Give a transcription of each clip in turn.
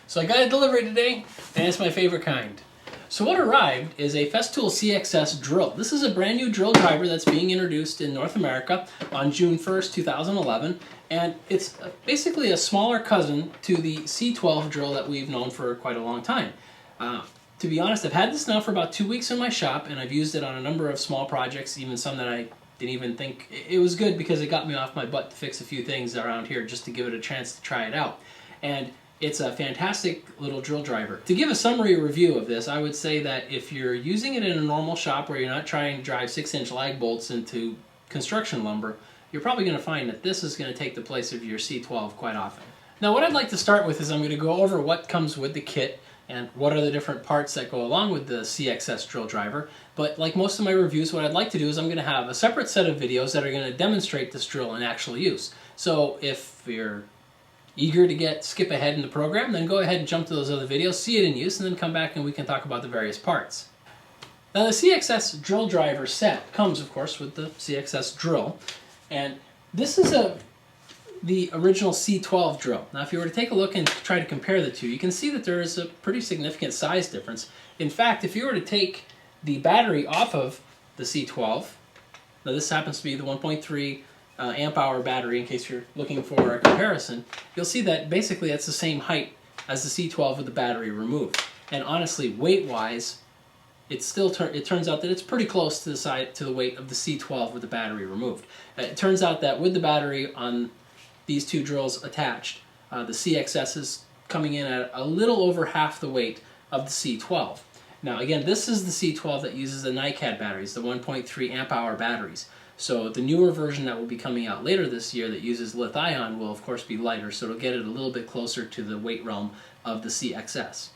So I got a delivery today, and it's my favorite kind. So what arrived is a Festool CXS drill. This is a brand new drill driver that's being introduced in North America on June 1st, 2011, and it's basically a smaller cousin to the C12 drill that we've known for quite a long time. To be honest, I've had this now for about 2 weeks in my shop, and I've used it on a number of small projects, even some that I didn't even think. It was good because it got me off my butt to fix a few things around here just to give it a chance to try it out. And it's a fantastic little drill driver. To give a summary review of this, I would say that if you're using it in a normal shop where you're not trying to drive 6-inch lag bolts into construction lumber, you're probably going to find that this is going to take the place of your C12 quite often. Now what I'd like to start with is I'm going to go over what comes with the kit and what are the different parts that go along with the CXS drill driver. But like most of my reviews, what I'd like to do is I'm going to have a separate set of videos that are going to demonstrate this drill in actual use. So if you're eager to skip ahead in the program, then go ahead and jump to those other videos, see it in use, and then come back and we can talk about the various parts. Now the CXS drill driver set comes, of course, with the CXS drill, and this is the original C12 drill. Now if you were to take a look and try to compare the two, you can see that there is a pretty significant size difference. In fact, if you were to take the battery off of the C12, now this happens to be the 1.3 amp hour battery in case you're looking for a comparison, you'll see that basically it's the same height as the C12 with the battery removed. And honestly, weight-wise, it turns out that it's pretty close to the weight of the C12 with the battery removed. It turns out that with the battery on these two drills attached, the CXS is coming in at a little over half the weight of the C12. Now again, this is the C12 that uses the NiCad batteries, the 1.3 amp hour batteries. So the newer version that will be coming out later this year that uses lithium will of course be lighter, so it'll get it a little bit closer to the weight realm of the CXS.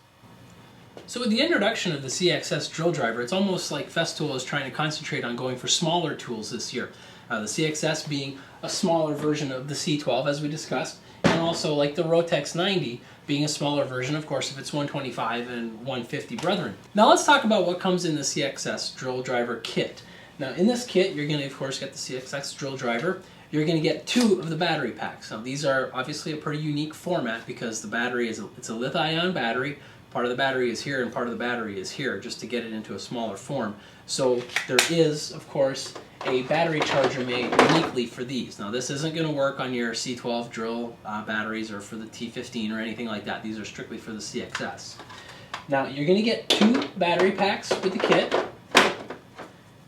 So with the introduction of the CXS drill driver, it's almost like Festool is trying to concentrate on going for smaller tools this year. The CXS being a smaller version of the C12 as we discussed, and also like the Rotex 90 being a smaller version, of course, if it's 125 and 150 brethren. Now let's talk about what comes in the CXS drill driver kit. Now in this kit, you're going to of course get the CXS drill driver. You're going to get 2 of the battery packs. Now these are obviously a pretty unique format because the battery it's a lithium battery. Part of the battery is here and part of the battery is here just to get it into a smaller form. So there is, of course, a battery charger made uniquely for these. Now this isn't going to work on your C12 drill batteries or for the T15 or anything like that. These are strictly for the CXS. Now you're going to get 2 battery packs with the kit,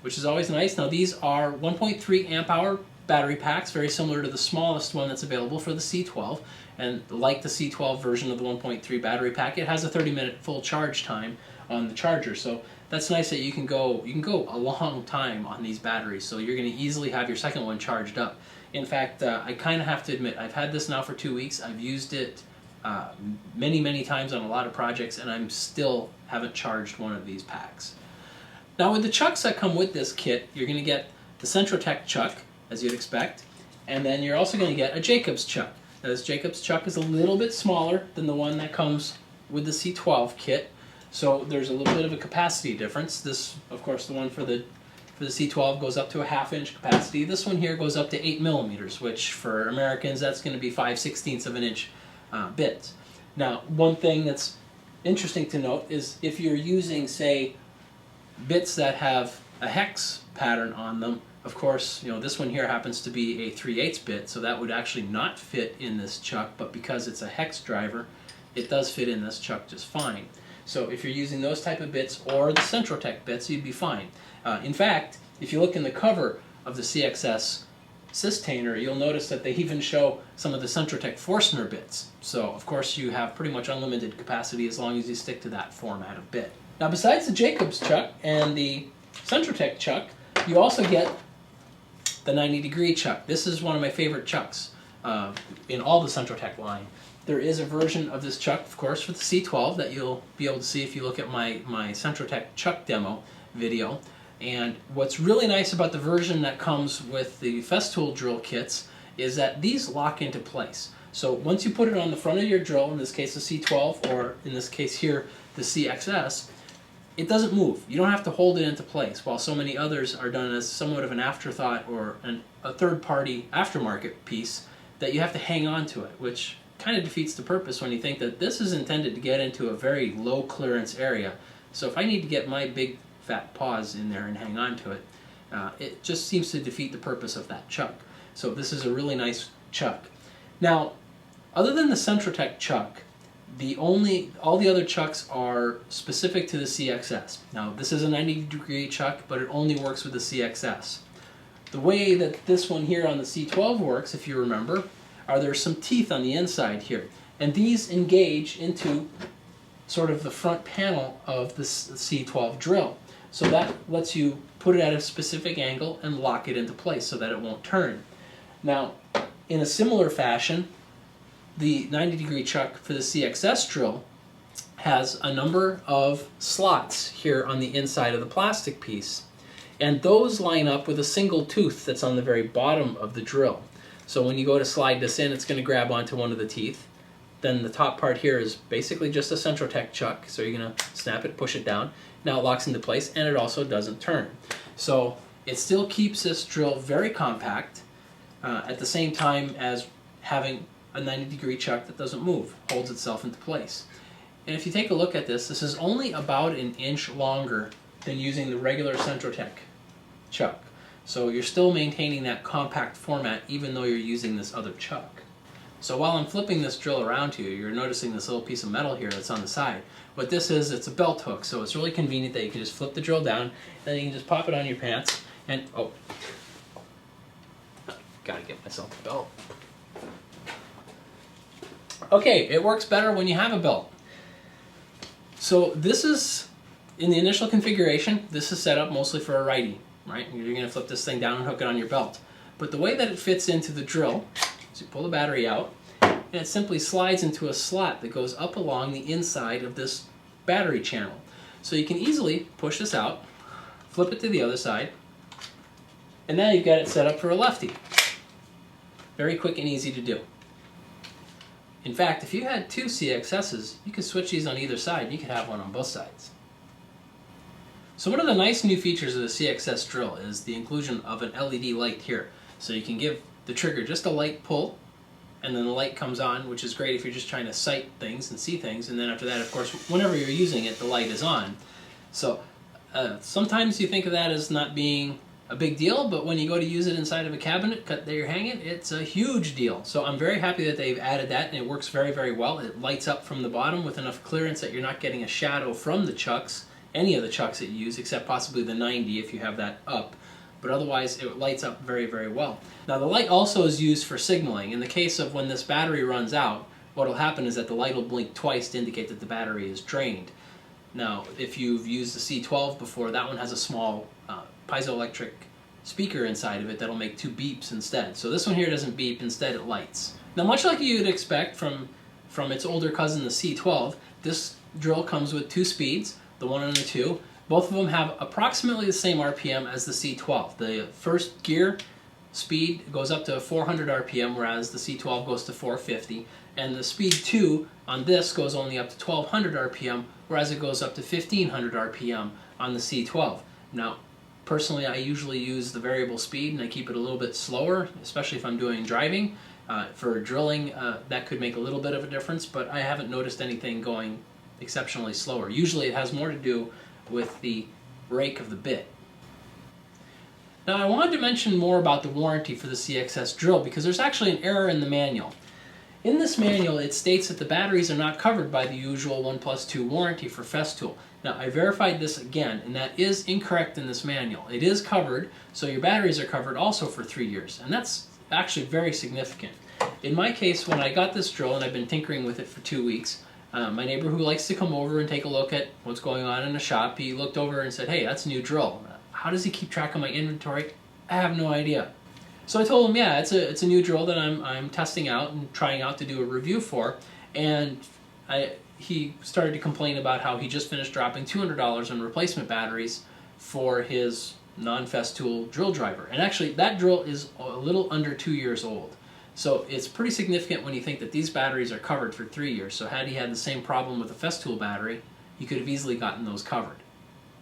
which is always nice. Now these are 1.3 amp hour battery packs, very similar to the smallest one that's available for the C12. And like the C12 version of the 1.3 battery pack, it has a 30-minute full charge time on the charger. So that's nice that you can go a long time on these batteries. So you're going to easily have your second one charged up. In fact, I kind of have to admit, I've had this now for 2 weeks. I've used it many times on a lot of projects, and I'm still haven't charged one of these packs. Now with the chucks that come with this kit, you're going to get the Centrotech chuck, as you'd expect, and then you're also going to get a Jacobs chuck. Now this Jacobs chuck is a little bit smaller than the one that comes with the C12 kit, so there's a little bit of a capacity difference. This, of course, the one for the C12 goes up to a 1/2-inch capacity. This one here goes up to 8 millimeters, which for Americans that's going to be 5/16 of an inch bits. Now one thing that's interesting to note is if you're using, say, bits that have a hex pattern on them, of course, you know, this one here happens to be a 3/8 bit, so that would actually not fit in this chuck, but because it's a hex driver, it does fit in this chuck just fine. So if you're using those type of bits or the Centrotech bits, you'd be fine. In fact, if you look in the cover of the CXS Systainer, you'll notice that they even show some of the Centrotech Forstner bits. So of course you have pretty much unlimited capacity as long as you stick to that format of bit. Now besides the Jacobs chuck and the Centrotech chuck, you also get the 90-degree chuck. This is one of my favorite chucks in all the Centrotech line. There is a version of this chuck, of course, for the C12 that you'll be able to see if you look at my Centrotech chuck demo video. And what's really nice about the version that comes with the Festool drill kits is that these lock into place. So once you put it on the front of your drill, in this case the C12, or in this case here the CXS, it doesn't move. You don't have to hold it into place, while so many others are done as somewhat of an afterthought or a third-party aftermarket piece that you have to hang on to it, which kind of defeats the purpose when you think that this is intended to get into a very low clearance area. So if I need to get my big fat paws in there and hang on to it, it just seems to defeat the purpose of that chuck. So this is a really nice chuck. Now, other than the Centrotech chuck, all the other chucks are specific to the CXS. Now, this is a 90-degree chuck, but it only works with the CXS. The way that this one here on the C12 works, if you remember, there's some teeth on the inside here. And these engage into sort of the front panel of the C12 drill. So that lets you put it at a specific angle and lock it into place so that it won't turn. Now, in a similar fashion, the 90-degree chuck for the CXS drill has a number of slots here on the inside of the plastic piece. And those line up with a single tooth that's on the very bottom of the drill. So when you go to slide this in, it's going to grab onto one of the teeth. Then the top part here is basically just a Centrotech chuck. So you're going to snap it, push it down. Now it locks into place, and it also doesn't turn. So it still keeps this drill very compact at the same time as having a 90-degree chuck that doesn't move, holds itself into place. And if you take a look at this, this is only about an inch longer than using the regular Centrotech chuck. So you're still maintaining that compact format even though you're using this other chuck. So while I'm flipping this drill around to you, you're noticing this little piece of metal here that's on the side. What this is, it's a belt hook, so it's really convenient that you can just flip the drill down, and then you can just pop it on your pants, and, oh, gotta get myself a belt. Okay, it works better when you have a belt. So this is, in the initial configuration, this is set up mostly for a righty, right? You're going to flip this thing down and hook it on your belt. But the way that it fits into the drill is you pull the battery out, and it simply slides into a slot that goes up along the inside of this battery channel. So you can easily push this out, flip it to the other side, and now you've got it set up for a lefty. Very quick and easy to do. In fact, if you had two CXSs, you could switch these on either side and you could have one on both sides. So one of the nice new features of the CXS drill is the inclusion of an LED light here. So you can give the trigger just a light pull, and then the light comes on, which is great if you're just trying to sight things and see things, and then after that, of course, whenever you're using it, the light is on. So sometimes you think of that as not being a big deal, but when you go to use it inside of a cabinet that you're hanging, it's a huge deal. So I'm very happy that they've added that, and it works very, very well. It lights up from the bottom with enough clearance that you're not getting a shadow from the chucks, any of the chucks that you use, except possibly the 90 if you have that up. But otherwise, it lights up very, very well. Now, the light also is used for signaling. In the case of when this battery runs out, what will happen is that the light will blink twice to indicate that the battery is drained. Now, if you've used the C12 before, that one has a small piezoelectric speaker inside of it that'll make two beeps instead. So this one here doesn't beep, instead it lights. Now, much like you'd expect from its older cousin, the C12, this drill comes with two speeds, the 1 and the 2. Both of them have approximately the same RPM as the C12. The first gear speed goes up to 400 RPM, whereas the C12 goes to 450. And the speed 2 on this goes only up to 1200 RPM, whereas it goes up to 1500 RPM on the C12. Now, personally, I usually use the variable speed and I keep it a little bit slower, especially if I'm doing driving. For drilling, that could make a little bit of a difference, but I haven't noticed anything going exceptionally slower. Usually it has more to do with the rake of the bit. Now, I wanted to mention more about the warranty for the CXS drill because there's actually an error in the manual. In this manual, it states that the batteries are not covered by the usual 1+2 warranty for Festool. Now, I verified this again, and that is incorrect in this manual. It is covered, so your batteries are covered also for 3 years, and that's actually very significant. In my case, when I got this drill, and I've been tinkering with it for 2 weeks, my neighbor who likes to come over and take a look at what's going on in the shop, he looked over and said, "Hey, that's a new drill. How does he keep track of my inventory? I have no idea." So I told him, yeah, it's a new drill that I'm testing out and trying out to do a review for, and he started to complain about how he just finished dropping $200 on replacement batteries for his non-Festool drill driver. And actually, that drill is a little under 2 years old. So it's pretty significant when you think that these batteries are covered for 3 years. So had he had the same problem with a Festool battery, he could have easily gotten those covered.